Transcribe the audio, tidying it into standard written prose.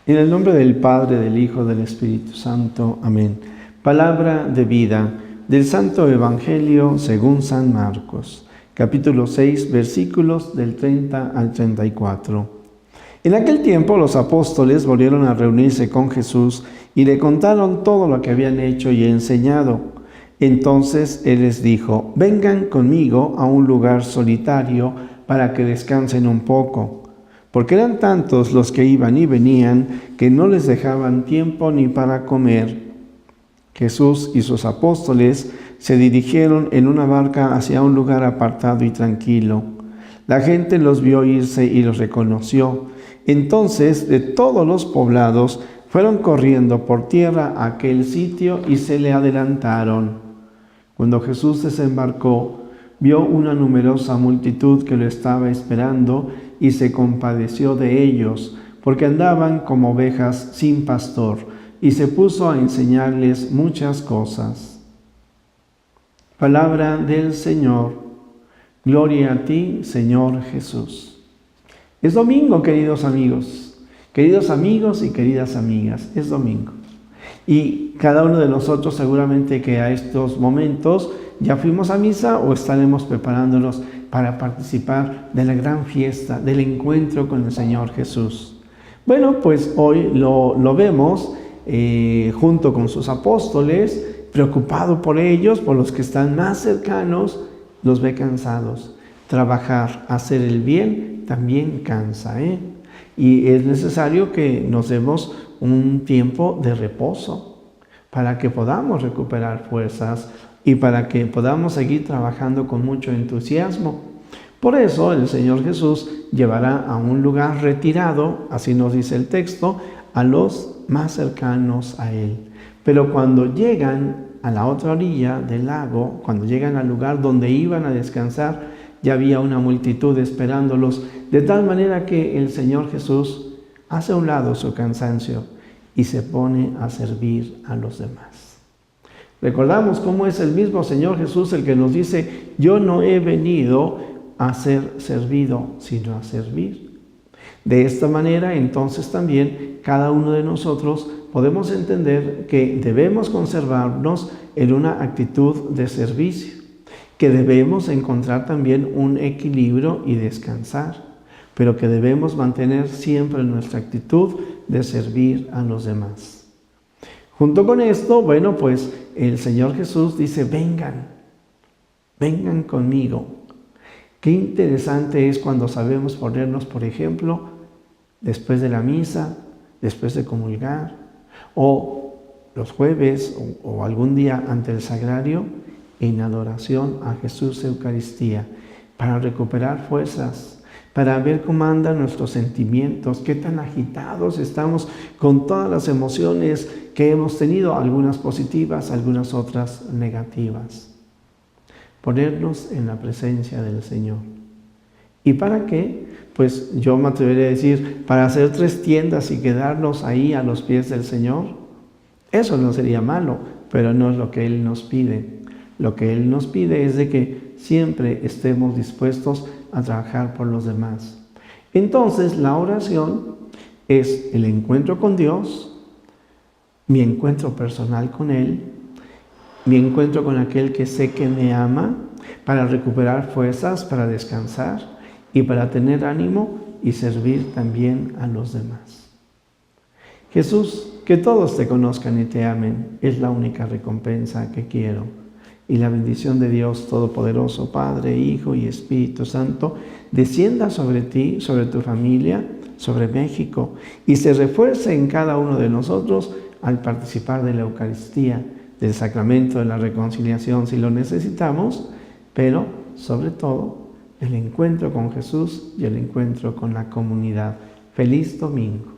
En el nombre del Padre, del Hijo, del Espíritu Santo. Amén. Palabra de vida del Santo Evangelio según San Marcos, capítulo 6, versículos del 30 al 34. En aquel tiempo los apóstoles volvieron a reunirse con Jesús y le contaron todo lo que habían hecho y enseñado. Entonces Él les dijo: vengan conmigo a un lugar solitario para que descansen un poco. Porque eran tantos los que iban y venían que no les dejaban tiempo ni para comer. Jesús y sus apóstoles se dirigieron en una barca hacia un lugar apartado y tranquilo. La gente los vio irse y los reconoció. Entonces, de todos los poblados, fueron corriendo por tierra a aquel sitio y se le adelantaron. Cuando Jesús desembarcó, vio una numerosa multitud que lo estaba esperando y se compadeció de ellos, porque andaban como ovejas sin pastor, y se puso a enseñarles muchas cosas. Palabra del Señor. Gloria a ti, Señor Jesús. Es domingo, queridos amigos y queridas amigas, es domingo. Y cada uno de nosotros seguramente que a estos momentos ya fuimos a misa o estaremos preparándonos para participar de la gran fiesta, del encuentro con el Señor Jesús. Bueno, pues hoy lo vemos junto con sus apóstoles, preocupado por ellos, por los que están más cercanos, los ve cansados. Trabajar, hacer el bien, también cansa, Y es necesario que nos demos un tiempo de reposo para que podamos recuperar fuerzas y para que podamos seguir trabajando con mucho entusiasmo. Por eso el Señor Jesús llevará a un lugar retirado, así nos dice el texto, a los más cercanos a Él. Pero cuando llegan a la otra orilla del lago, cuando llegan al lugar donde iban a descansar, ya había una multitud esperándolos, de tal manera que el Señor Jesús hace a un lado su cansancio y se pone a servir a los demás. Recordamos cómo es el mismo Señor Jesús el que nos dice: yo no he venido a ser servido, sino a servir. De esta manera, entonces, también cada uno de nosotros podemos entender que debemos conservarnos en una actitud de servicio, que debemos encontrar también un equilibrio y descansar, pero que debemos mantener siempre nuestra actitud de servir a los demás. Junto con esto, bueno, pues el Señor Jesús dice: vengan conmigo. Qué interesante es cuando sabemos ponernos, por ejemplo, después de la misa, después de comulgar, o los jueves, o algún día ante el sagrario, en adoración a Jesús Eucaristía, para recuperar fuerzas, para ver cómo andan nuestros sentimientos, qué tan agitados estamos con todas las emociones que hemos tenido, algunas positivas, algunas otras negativas. Ponernos en la presencia del Señor. ¿Y para qué? Pues yo me atrevería a decir, para hacer 3 tiendas y quedarnos ahí a los pies del Señor. Eso no sería malo, pero no es lo que Él nos pide. Lo que Él nos pide es de que siempre estemos dispuestos a trabajar por los demás. Entonces, la oración es el encuentro con Dios, mi encuentro personal con Él, mi encuentro con aquel que sé que me ama, para recuperar fuerzas, para descansar y para tener ánimo y servir también a los demás. Jesús, que todos te conozcan y te amen, es la única recompensa que quiero. Y la bendición de Dios Todopoderoso, Padre, Hijo y Espíritu Santo, descienda sobre ti, sobre tu familia, sobre México, y se refuerce en cada uno de nosotros al participar de la Eucaristía, del sacramento de la reconciliación si lo necesitamos, pero sobre todo el encuentro con Jesús y el encuentro con la comunidad. Feliz domingo.